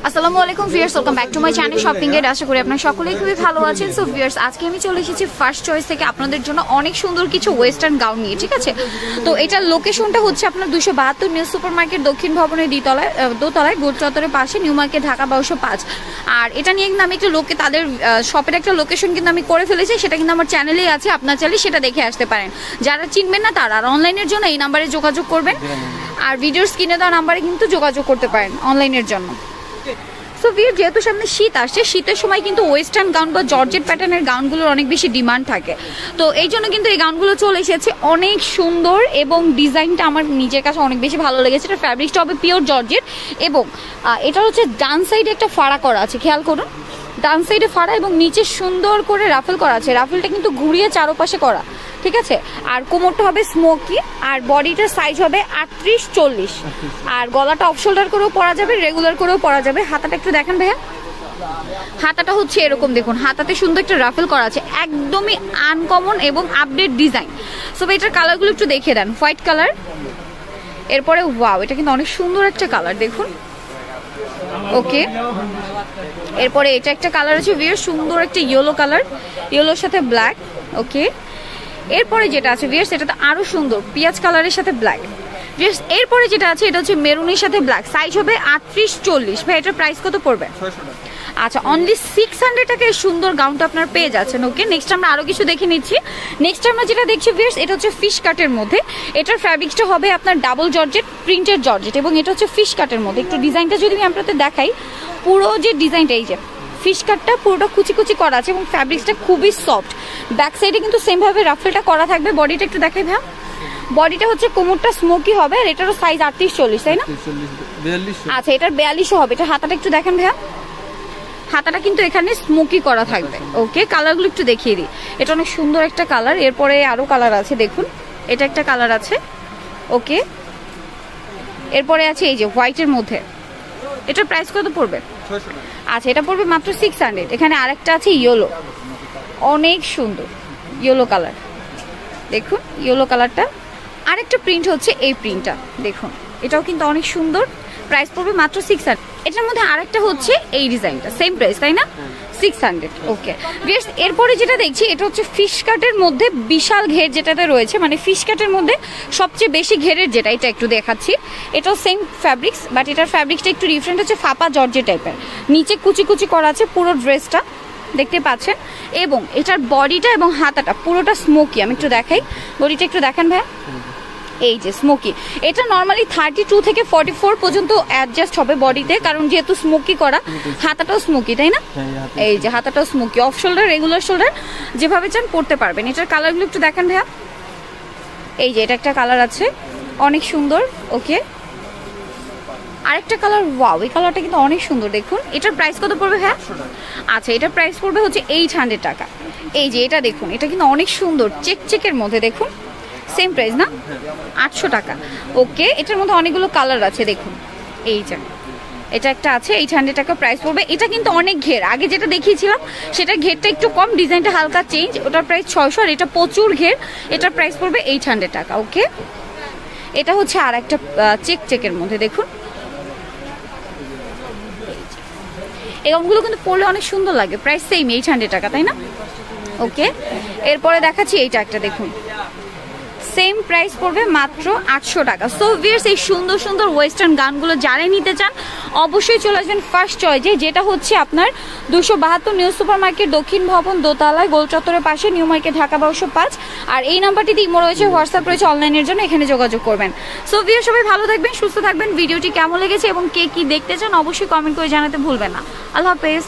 আসসালামু আলাইকুম viewers, welcome back to my channel shopping guide. আশা করি আপনারা সকলেই খুবই ভালো আছেন। সো ভিউয়ার্স, আজকে আমি চলে এসেছি ফার্স্ট চয়েস থেকে আপনাদের জন্য অনেক সুন্দর কিছু ওয়েস্টার্ন গাউন নিয়ে, ঠিক আছে। তো এটার লোকেশনটা হচ্ছে আপনার 272 নিউ সুপার মার্কেট দক্ষিণ ভবনের দোতলায় গোল চত্বরের পাশে, নিউ মার্কেট, ঢাকা 1205। আর এটা নিয়ে কিন্তু আমি একটা তাদের শপের একটা লোকেশন কিন্তু আমি করে ফেলেছি, সেটা কিন্তু আমার চ্যানেলেই আছে, আপনার চাইলে সেটা দেখে আসতে পারেন। যারা চিনবেন না তারা আর অনলাইনের জন্য এই নাম্বারে যোগাযোগ করবেন, আর ভিডিওর স্ক্রিনে দেওয়া নাম্বারে কিন্তু যোগাযোগ করতে পারেন অনলাইনের জন্য। সো ভিউয়ার, যেহেতু সামনে শীত আসছে, শীতের সময় কিন্তু ওয়েস্টার্ন গাউন বা জর্জেট প্যাটার্নের গাউনগুলোর অনেক বেশি ডিমান্ড থাকে। তো এই জন্য কিন্তু এই গাউনগুলো চলে এসেছে, অনেক সুন্দর এবং ডিজাইনটা আমার নিজের কাছে অনেক বেশি ভালো লেগেছে। এটা ফ্যাব্রিকটা হবে পিওর জর্জেট এবং এটা হচ্ছে ডান সাইডে একটা ফাড়া করা আছে, খেয়াল করুন, ডান সাইডে ফাড়া এবং নিচে সুন্দর করে রাফেল করা আছে। রাফেলটা কিন্তু ঘুরিয়ে চারপাশে করা, ঠিক আছে। আর কোমরটা হবে স্মোকি, আর বডিটার সাইজ হবে 38-40, আর গলাটা অফ শোল্ডার করেও পরা যাবে, রেগুলার করেও পরা যাবে। হাতাটা একটু দেখেন ভাইয়া, হাতাটা হচ্ছে এরকম, দেখুন হাতাতে সুন্দর একটা রাফেল করা আছে, একদমই আনকমন এবং আপডেট ডিজাইন। সো এটার কালারগুলো একটু দেখে দেন। হোয়াইট কালার, এরপরে ওয়াও, এটা কিন্তু অনেক সুন্দর একটা কালার, দেখুন। ওকে, এরপরে এটা একটা কালার আছে ভিউয়ার, সুন্দর একটা ইয়েলো কালার, ইয়েলোর সাথে ব্ল্যাক। ওকে, এরপরে যেটা আছে ভিউয়ার্স, এটা তো আরো সুন্দর, পেঁয়াজ কালারের সাথে ব্ল্যাক। ভিউয়ার্স, এরপরে যেটা আছে এটা হচ্ছে মেরুনের সাথে ব্ল্যাক, সাইজ হবে 38-40। ভাই এটার প্রাইস কত পড়বে? আচ্ছা, অনলি 600 টাকায় সুন্দর গাউনটা আপনার পেয়ে যাচ্ছেন। ওকে, নেক্সট আমরা আরো কিছু দেখে নিচ্ছি। নেক্সট আমরা যেটা দেখছি ভিউয়ার্স, এটা হচ্ছে ফিশ কাটের মধ্যে। এটার ফ্যাব্রিক্সটা হবে আপনার ডাবল জর্জেট, প্রিন্টেড জর্জেট, এবং এটা হচ্ছে ফিশ কাটের মধ্যে। একটু ডিজাইনটা যদি আমি আপনাদের দেখাই, পুরো যে ডিজাইনটা, এই যে ফিশ কাটটা পুরোটা কুচি কুচি করা আছে এবং ফ্যাব্রিক্সটা খুবই সফট। ব্যাক সাইডে কিন্তু সেম ভাবে রাফেলটা করা থাকবে। বডিটা একটু দেখাই ভাই, বডিটা হচ্ছে কোমরটা স্মোকি হবে, আর এটারও সাইজ 38-40, তাই না? আচ্ছা, এটার 42 হবে। এটা হাতাটা একটু দেখেন ভাইয়া, হাতাটা কিন্তু এখানে স্মোকি করা থাকবে। ওকে, কালারগুলো একটু দেখিয়ে দিই। এটা অনেক সুন্দর একটা কালার, এরপরে আরো কালার আছে, দেখুন এটা একটা কালার আছে। ওকে, এরপরে আছে এই যে হোয়াইটের মধ্যে। এটার প্রাইস কত পড়বে? আচ্ছা, এটা পড়বে মাত্র 600। এখানে আরেকটা আছে ইয়েলো, অনেক সুন্দর ইয়েলো কালার, দেখুন ইয়েলো কালারটা। আরেকটা প্রিন্ট হচ্ছে এই প্রিন্টটা, দেখুন এটাও কিন্তু অনেক সুন্দর, প্রাইস পড়বে মাত্র 600। এটার মধ্যে আরেকটা হচ্ছে এই ডিজাইনটা, সেম প্রাইস, তাই না? 600। ওকে ভিউয়ার্স, এরপরে যেটা দেখছি এটা হচ্ছে ফিশ কাটের মধ্যে বিশাল ঘের যেটাতে রয়েছে, মানে ফিশ কাটের মধ্যে সবচেয়ে বেশি ঘেরের যেটা, এটা একটু দেখাচ্ছি। এটাও সেম ফ্যাব্রিক্স, বাট এটার ফ্যাব্রিক্সটা একটু ডিফারেন্ট, হচ্ছে ফাপা জর্জেট টাইপের, নিচে কুচি কুচি করা আছে পুরো ড্রেসটা, দেখতে পাচ্ছেন। এবং এটার বডিটা এবং হাতাটা পুরোটা স্মোকি। আমি একটু দেখাই, বডিটা একটু দেখেন ভাই, এই যে স্মোকি। এটা নর্মালি 32 থেকে 44 পর্যন্ত অ্যাডজাস্ট হবে বডিতে, কারণ যেহেতু স্মোকি করা। হাতাটাও স্মোকি, তাই না? এই যে হাতাটাও smoky, off shoulder, regular shoulder, যেভাবে চান পড়তে পারবেন। এটার কালারগুলো একটু দেখেন ভাইয়া, এই যে এটা একটা কালার আছে, অনেক সুন্দর। ওকে, আরেকটা কালার, ওয়াও, এই কালারটা কিন্তু অনেক সুন্দর, দেখুন। এটার প্রাইস কত পড়বে হ্যাঁ? আচ্ছা, এটার প্রাইস পড়বে হচ্ছে 800 টাকা। এই যে এটা দেখুন, এটা কিন্তু অনেক সুন্দর, চেক চেকের মধ্যে, দেখুন সেম প্রাইস না, 800 টাকা। ওকে, এটার মধ্যে অনেকগুলো কালার আছে, দেখুন এই যে এটা একটা আছে, 800 টাকা প্রাইস পড়বে। এটা কিন্তু অনেক ঘের, আগে যেটা দেখিয়েছিলাম সেটা ঘেরটা একটু কম, ডিজাইনটা হালকা চেঞ্জ, ওটার প্রাইস 600, আর এটা প্রচুর ঘের, এটার প্রাইস পড়বে 800 টাকা। ওকে, এটা হচ্ছে আর একটা চেক চেকের মধ্যে, দেখুন এই গাউনগুলো কিন্তু পরলে অনেক সুন্দর লাগে, প্রাইস সেম 800 টাকা, তাই না? ওকে, এরপরে দেখাচ্ছি এইটা একটা, দেখুন সেম প্রাইস পড়বে মাত্র 800 টাকা। সো ভিউয়ার্স, এই সুন্দর সুন্দর ওয়েস্টার্ন গাউনগুলো যারা নিতে চান অবশ্যই চলে আসবেন ফার্স্ট চয়েসে, যেটা হচ্ছে আপনার 272 নিউ সুপার মার্কেট দক্ষিণ ভবন দোতলায় গোল চত্বরের পাশে, নিউ মার্কেট, ঢাকা 1205। আর এই নাম্বারটিতে ইমো রয়েছে, হোয়াটসঅ্যাপ রয়েছে, অনলাইনের জন্য এখানে যোগাযোগ করবেন। সো ভিউয়ার্স, সবাই ভালো থাকবেন, সুস্থ থাকবেন। ভিডিওটি কেমন লেগেছে এবং কে কি দেখতে চান অবশ্যই কমেন্ট করে জানাতে ভুলবেন না। আল্লাহ হাফেজ।